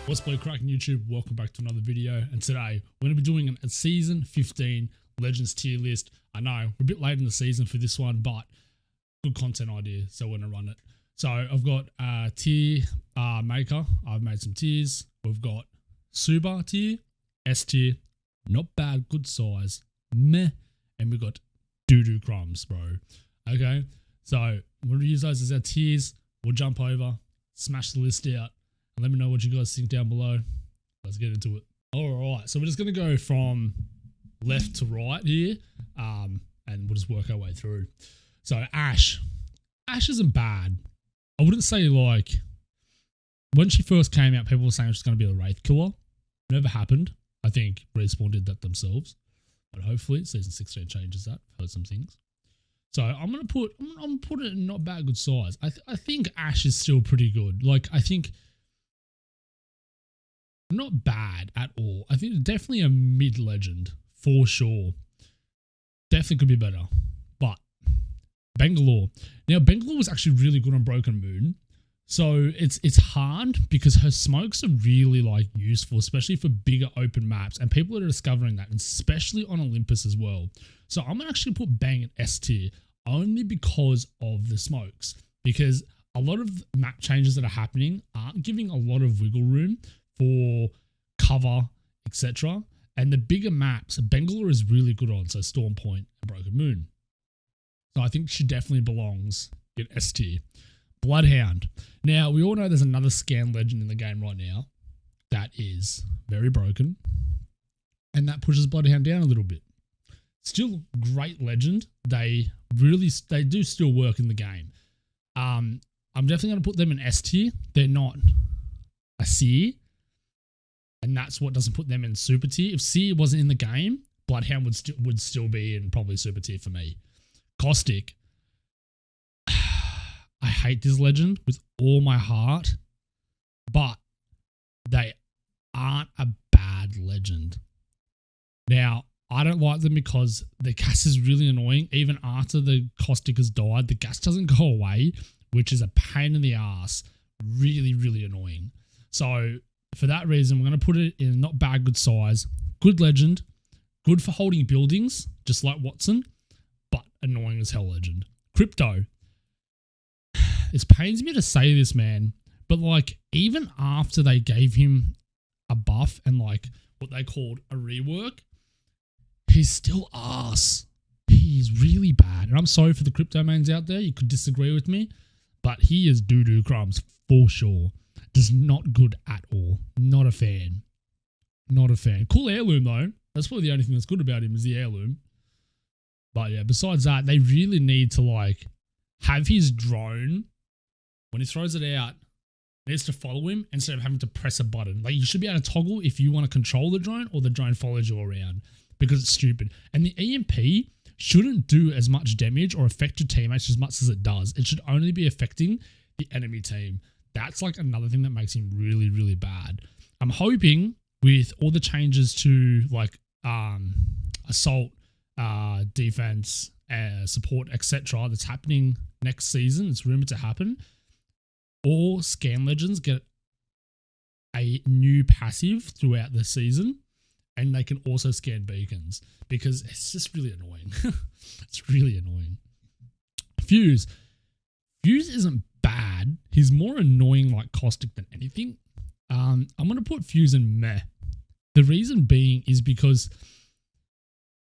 What's play cracking YouTube? Welcome back to another video, and today we're going to be doing a season 15 Legends tier list. I know we're a bit late in the season for this one, but good content idea, so we're going to run it. So I've got tier maker. I've made some tiers. We've got Super tier, S tier, not bad, good size, meh, and we've got doo-doo crumbs, bro. Okay, so we'll use those as our tiers. We'll jump over, smash the list out, and let me know what you guys think down below. Let's get into it. All right, so we're just going to go from left to right here, and we'll just work our way through. So Ashe isn't bad. I wouldn't say, like, when she first came out, people were saying she's going to be a Wraith killer. Never happened. I think Respawn did that themselves, but hopefully season 16 changes that. I've heard some things. So I'm gonna put it in not bad, good size. I think Ashe is still pretty good. Like, I think not bad at all. I think definitely a mid legend for sure. Definitely could be better. But Bangalore. Now Bangalore was actually really good on Broken Moon. So it's hard because her smokes are really like useful, especially for bigger open maps, and people are discovering that, and especially on Olympus as well. So I'm gonna actually put Bang at S tier only because of the smokes, because a lot of map changes that are happening aren't giving a lot of wiggle room for cover, etc. And the bigger maps, Bangalore is really good on, so Storm Point and Broken Moon. So I think she definitely belongs in S tier. Bloodhound. Now, we all know there's another scan legend in the game right now that is very broken, and that pushes Bloodhound down a little bit. Still great legend. They do still work in the game. I'm definitely going to put them in S tier. They're not a C, and that's what doesn't put them in super tier. If C wasn't in the game, Bloodhound would still be in probably super tier for me. Caustic. I hate this legend with all my heart, but they aren't a bad legend. Now, I don't like them because the gas is really annoying. Even after the Caustic has died, the gas doesn't go away, which is a pain in the ass. Really, really annoying. So for that reason, we're going to put it in not bad, good size. Good legend. Good for holding buildings, just like Watson, but annoying as hell legend. Crypto. It pains me to say this, man, but like even after they gave him a buff and like what they called a rework, he's still ass. He's really bad. And I'm sorry for the crypto mains out there. You could disagree with me, but he is doo-doo crumbs for sure. Just not good at all. Not a fan. Not a fan. Cool heirloom though. That's probably the only thing that's good about him is the heirloom. But yeah, besides that, they really need to like have his drone. When he throws it out, it needs to follow him instead of having to press a button. Like, you should be able to toggle if you want to control the drone or the drone follows you around, because it's stupid. And the EMP shouldn't do as much damage or affect your teammates as much as it does. It should only be affecting the enemy team. That's like another thing that makes him really, really bad. I'm hoping with all the changes to like assault, defense, support, etc. that's happening next season, it's rumored to happen, all scan legends get a new passive throughout the season, and they can also scan beacons, because it's just really annoying. It's really annoying. Fuse isn't bad. He's more annoying like Caustic than anything. I'm going to put Fuse in meh. The reason being is because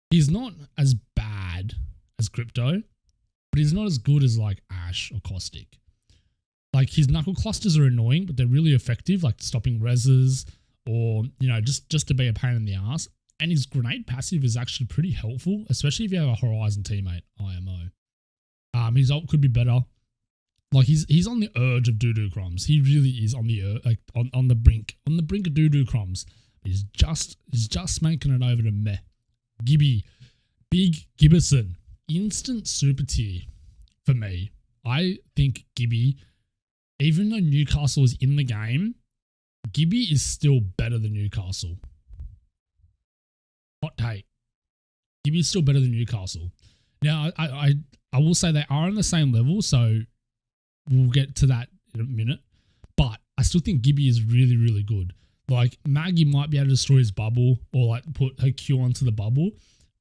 he's not as bad as Crypto, but he's not as good as like Ashe or Caustic. Like, his knuckle clusters are annoying, but they're really effective, like stopping reses or, you know, just to be a pain in the ass. And his grenade passive is actually pretty helpful, especially if you have a Horizon teammate, IMO. His ult could be better. Like, he's on the urge of doo-doo crumbs. He really is on the like on the brink of doo-doo crumbs. He's just making it over to meh. Gibby, Big Gibberson, instant super tier for me. I think Gibby, even though Newcastle is in the game, Gibby is still better than Newcastle. Hot take. Gibby is still better than Newcastle. Now, I will say they are on the same level, so we'll get to that in a minute. But I still think Gibby is really, really good. Like Maggie might be able to destroy his bubble or like put her Q onto the bubble,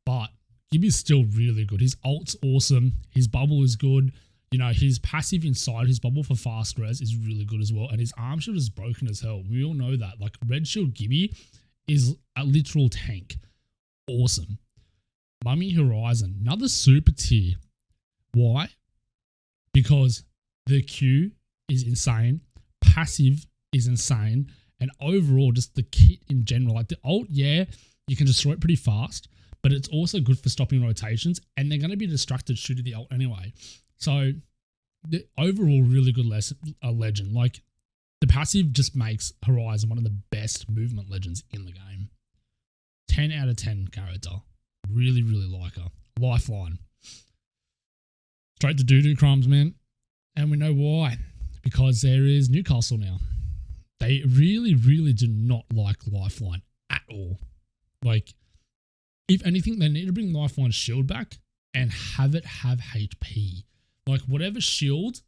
but Gibby's still really good. His ult's awesome. His bubble is good. You know, his passive inside his bubble for fast res is really good as well. And his arm shield is broken as hell. We all know that. Like red shield Gibby is a literal tank. Awesome. Mummy Horizon, another super tier. Why? Because the Q is insane. Passive is insane. And overall, just the kit in general, like the ult, yeah, you can destroy it pretty fast, but it's also good for stopping rotations, and they're going to be distracted shooting the ult anyway. So the overall really good legend. Like the passive just makes Horizon one of the best movement legends in the game. 10 out of 10 character. Really, really like her. Lifeline. Straight to doo-doo crumbs, man. And we know why. Because there is Newcastle now. They really, really do not like Lifeline at all. Like, if anything, they need to bring Lifeline's shield back and have it have HP. Like, whatever shield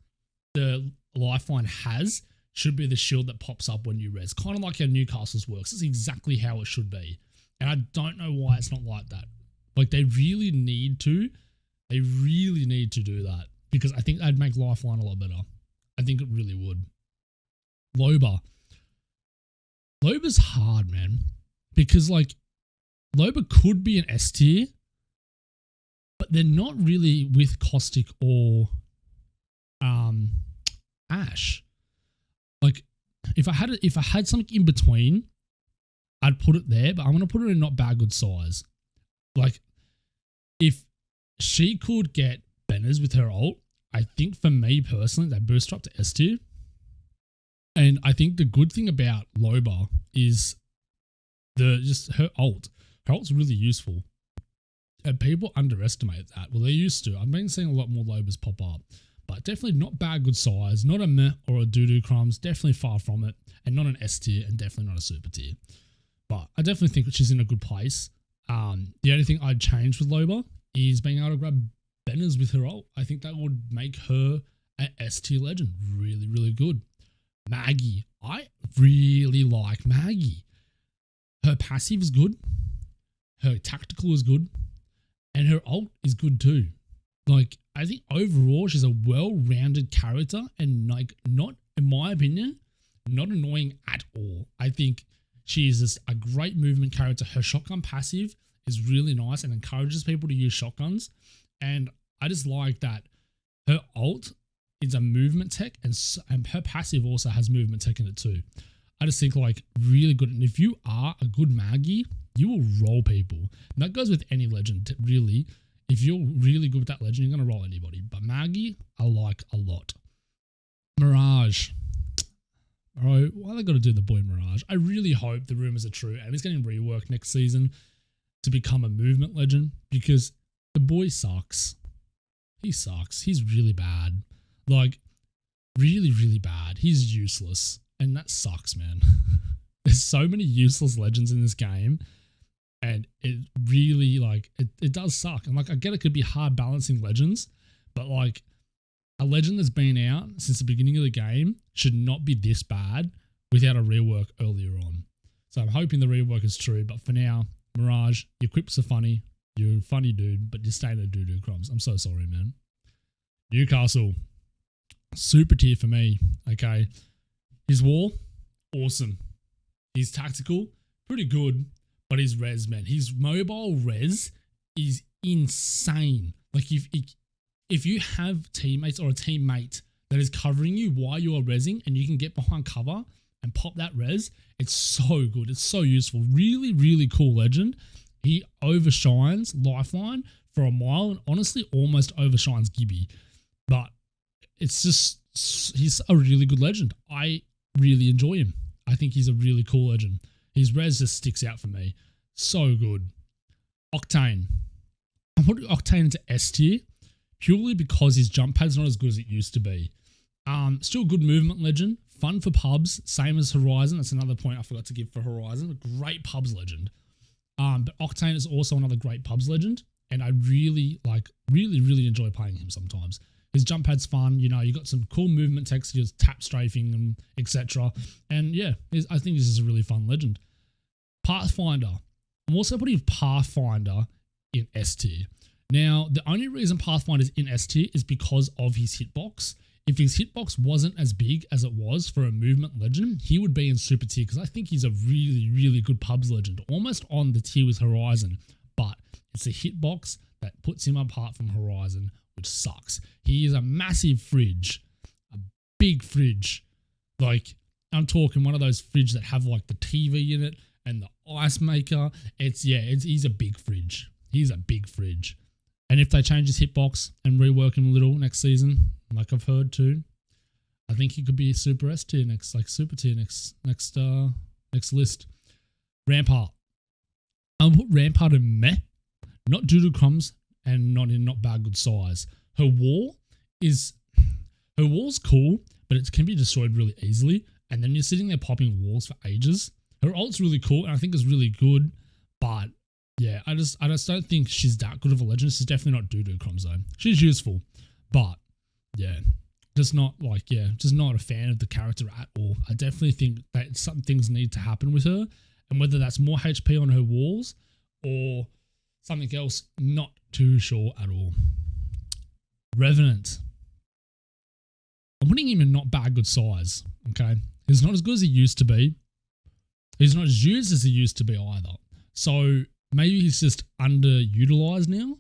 the Lifeline has should be the shield that pops up when you res. Kind of like how Newcastle's works. It's exactly how it should be. And I don't know why it's not like that. Like, they really need to do that. Because I think that'd make Lifeline a lot better. I think it really would. Loba. Loba's hard, man. Because, like, Loba could be an S tier, but they're not really with Caustic or Ash. Like, if I had something in between, I'd put it there, but I'm gonna put it in not bad good size. Like, if she could get banners with her ult, I think for me personally, they boost her up to S tier. And I think the good thing about Loba is just her ult. Her ult's really useful. And people underestimate that. Well, they used to. I've been seeing a lot more Lobas pop up. But definitely not bad good size. Not a meh or a doo-doo crumbs. Definitely far from it. And not an S tier and definitely not a super tier. But I definitely think she's in a good place. The only thing I'd change with Loba is being able to grab banners with her ult. I think that would make her an S tier legend. Really, really good. Maggie. I really like Maggie. Her passive is good. Her tactical is good. And her ult is good too. Like, I think overall she's a well-rounded character and, like, not, in my opinion, not annoying at all. I think she is just a great movement character. Her shotgun passive is really nice and encourages people to use shotguns. And I just like that her ult is a movement tech and her passive also has movement tech in it too. I just think, like, really good. And if you are a good Maggie, you will roll people. And that goes with any legend, really. If you're really good with that legend, you're going to roll anybody. But Maggie, I like a lot. Mirage. Bro, why they got to do the boy Mirage? I really hope the rumors are true and he's getting reworked next season to become a movement legend, because the boy sucks. He sucks. He's really bad. Like, really, really bad. He's useless. And that sucks, man. There's so many useless legends in this game. And it really, like, it does suck. And, like, I get it could be hard balancing legends, but, like, a legend that's been out since the beginning of the game should not be this bad without a rework earlier on. So I'm hoping the rework is true. But for now, Mirage, your quips are funny. You're a funny dude, but you're staying at doo-doo crumbs. I'm so sorry, man. Newcastle. Super tier for me. Okay. His wall, awesome. His tactical, pretty good. But his res, man, his mobile res is insane. Like, if you have teammates or a teammate that is covering you while you are resing and you can get behind cover and pop that res, it's so good. It's so useful. Really, really cool legend. He overshines Lifeline for a mile and honestly almost overshines Gibby. But it's just, he's a really good legend. I really enjoy him. I think he's a really cool legend. His res just sticks out for me. So good. Octane. I'm putting Octane into S tier purely because his jump pad's not as good as it used to be. Still good movement legend. Fun for pubs. Same as Horizon. That's another point I forgot to give for Horizon. A great pubs legend. But Octane is also another great pubs legend. And I really, really enjoy playing him sometimes. His jump pad's fun. You know, you got some cool movement textures, tap strafing, and etc. And yeah, I think this is a really fun legend. Pathfinder. I'm also putting Pathfinder in S tier. Now, the only reason Pathfinder's in S tier is because of his hitbox. If his hitbox wasn't as big as it was for a movement legend, he would be in super tier because I think he's a really, really good pubs legend, almost on the tier with Horizon. But it's the hitbox that puts him apart from Horizon, which sucks. He is a massive fridge, a big fridge. Like, I'm talking one of those fridges that have like the TV in it and the ice maker. He's a big fridge. He's a big fridge. And if they change his hitbox and rework him a little next season, like I've heard too, I think he could be super S tier next, like super tier next list. Rampart. I'll put Rampart in meh, not doodle crumbs and not bad good size. Her wall's cool, but it can be destroyed really easily. And then you're sitting there popping walls for ages. Her ult's really cool and I think it's really good, but yeah, I just don't think she's that good of a legend. She's definitely not doo-doo crumbs though. She's useful, but yeah, just not a fan of the character at all. I definitely think that some things need to happen with her, and whether that's more HP on her walls or something else, not too sure at all. Revenant. I'm putting him in not bad good size, okay? He's not as good as he used to be. He's not as used as he used to be either. So maybe he's just underutilized now,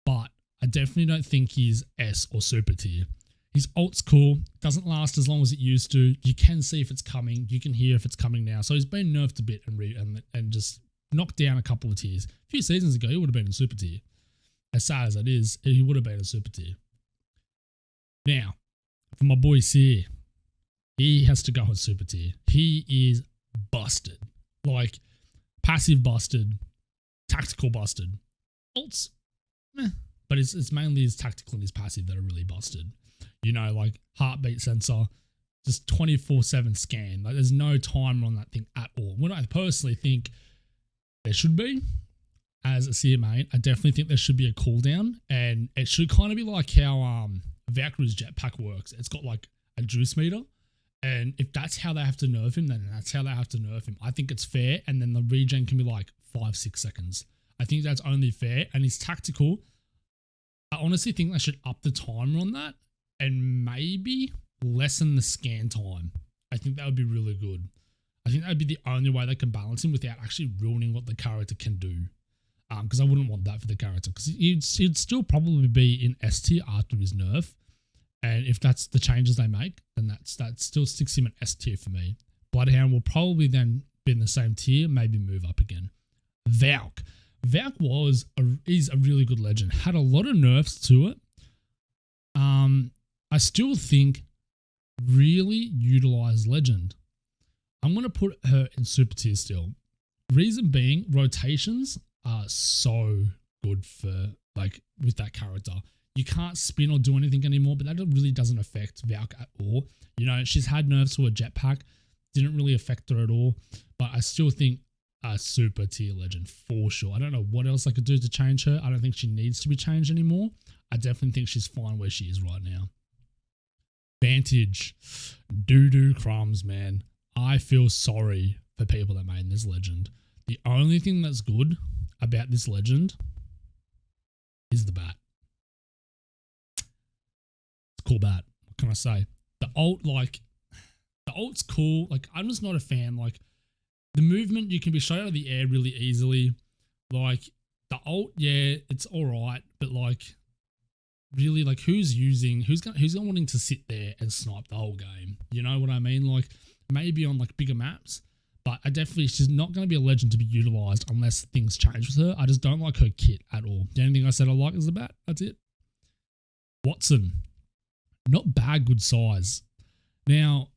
but I definitely don't think he's S or super tier. His ult's cool, doesn't last as long as it used to. You can see if it's coming, you can hear if it's coming now. So he's been nerfed a bit and just knocked down a couple of tiers. A few seasons ago, he would have been in super tier. As sad as it is, he would have been in super tier. Now, for my boy Seer, he has to go in super tier. He is busted. Like, passive busted, tactical busted. Ults, meh. But it's mainly his tactical and his passive that are really busted. You know, like heartbeat sensor, just 24/7 scan. Like there's no timer on that thing at all. What I personally think there should be, as a Seer main, I definitely think there should be a cooldown, and it should kind of be like how Valkyrie's jetpack works. It's got like a juice meter, and if that's how they have to nerf him, then that's how they have to nerf him. I think it's fair, and then the regen can be like 5-6 seconds. I think that's only fair, and he's tactical. I honestly think they should up the timer on that and maybe lessen the scan time. I think that would be really good. I think that would be the only way they can balance him without actually ruining what the character can do. Because I wouldn't want that for the character, because he'd still probably be in S tier after his nerf. And if that's the changes they make, then that still sticks him in S tier for me. Bloodhound will probably then be in the same tier, maybe move up again. Valk. Valk is a really good legend. Had a lot of nerfs to it. I still think really utilized legend. I'm going to put her in super tier still. Reason being, rotations are so good for, like, with that character. You can't spin or do anything anymore, but that really doesn't affect Valk at all. You know, she's had nerfs to her jetpack. Didn't really affect her at all. But I still think a super tier legend for sure. I don't know what else I could do to change her. I don't think she needs to be changed anymore. I definitely think she's fine where she is right now. Vantage. Doo-doo crumbs, man. I feel sorry for people that made this legend. The only thing that's good about this legend is the bat. It's a cool bat. What can I say? The ult's cool. Like, I'm just not a fan. Like, the movement, you can be shot out of the air really easily. Like, the ult, yeah, it's all right, but like, really, like, who's going wanting to sit there and snipe the whole game? You know what I mean? Like, maybe on like bigger maps, but she's not going to be a legend to be utilized unless things change with her. I just don't like her kit at all. The only thing I said I like is the bat. That's it. Watson, not bad, good size. Now,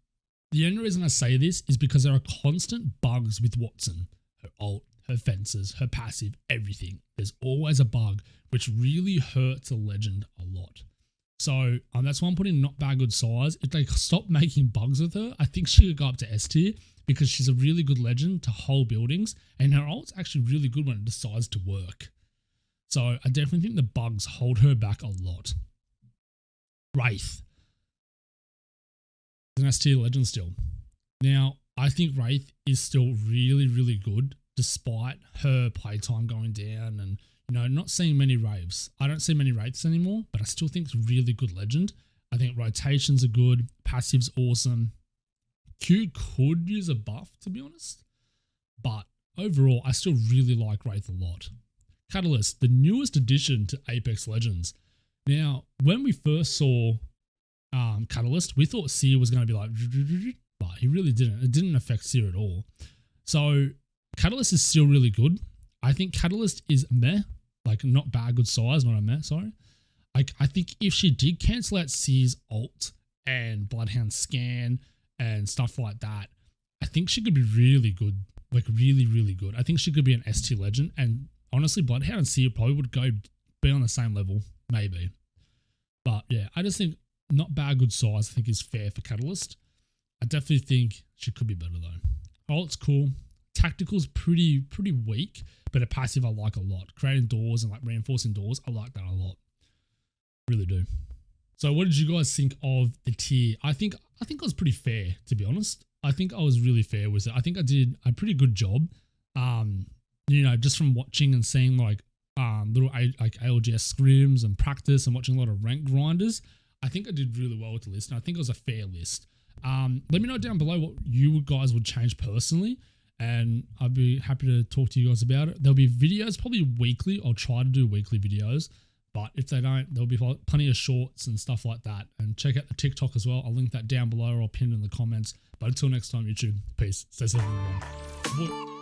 the only reason I say this is because there are constant bugs with Watson. Her ult, her fences, her passive, everything. There's always a bug, which really hurts a legend a lot. So that's why I'm putting not bad, good size. If they stop making bugs with her, I think she could go up to S tier because she's a really good legend to hold buildings, and her ult's actually really good when it decides to work. So I definitely think the bugs hold her back a lot. Wraith. An S tier legend still. Now, I think Wraith is still really, really good despite her playtime going down and, not seeing many Wraiths. I don't see many Wraiths anymore, but I still think it's really good legend. I think rotations are good. Passive's awesome. Q could use a buff, to be honest. But overall, I still really like Wraith a lot. Catalyst, the newest addition to Apex Legends. Now, when we first saw Catalyst, we thought Seer was going to be like, but he really didn't. It didn't affect Seer at all. So Catalyst is still really good. I think Catalyst is meh, like not bad, good size, not a meh, sorry. Like I think if she did cancel out Seer's ult and Bloodhound scan and stuff like that, I think she could be really good, like really, really good. I think she could be an S tier legend, and honestly, Bloodhound and Seer probably would be on the same level, maybe. But yeah, I just think not bad, good size, I think is fair for Catalyst. I definitely think she could be better though. Ult's cool. Tactical's pretty weak, but a passive I like a lot. Creating doors and like reinforcing doors, I like that a lot. Really do. So what did you guys think of the tier? I think I was pretty fair, to be honest. I think I was really fair with it. I think I did a pretty good job. Just from watching and seeing like little like ALGS scrims and practice and watching a lot of rank grinders, I think I did really well with the list, and I think it was a fair list. Let me know down below what you guys would change personally, and I'd be happy to talk to you guys about it. There'll be videos probably weekly. I'll try to do weekly videos, but if they don't, there'll be plenty of shorts and stuff like that. And check out the TikTok as well. I'll link that down below or I'll pin it in the comments. But until next time, YouTube, peace. Stay safe, everyone.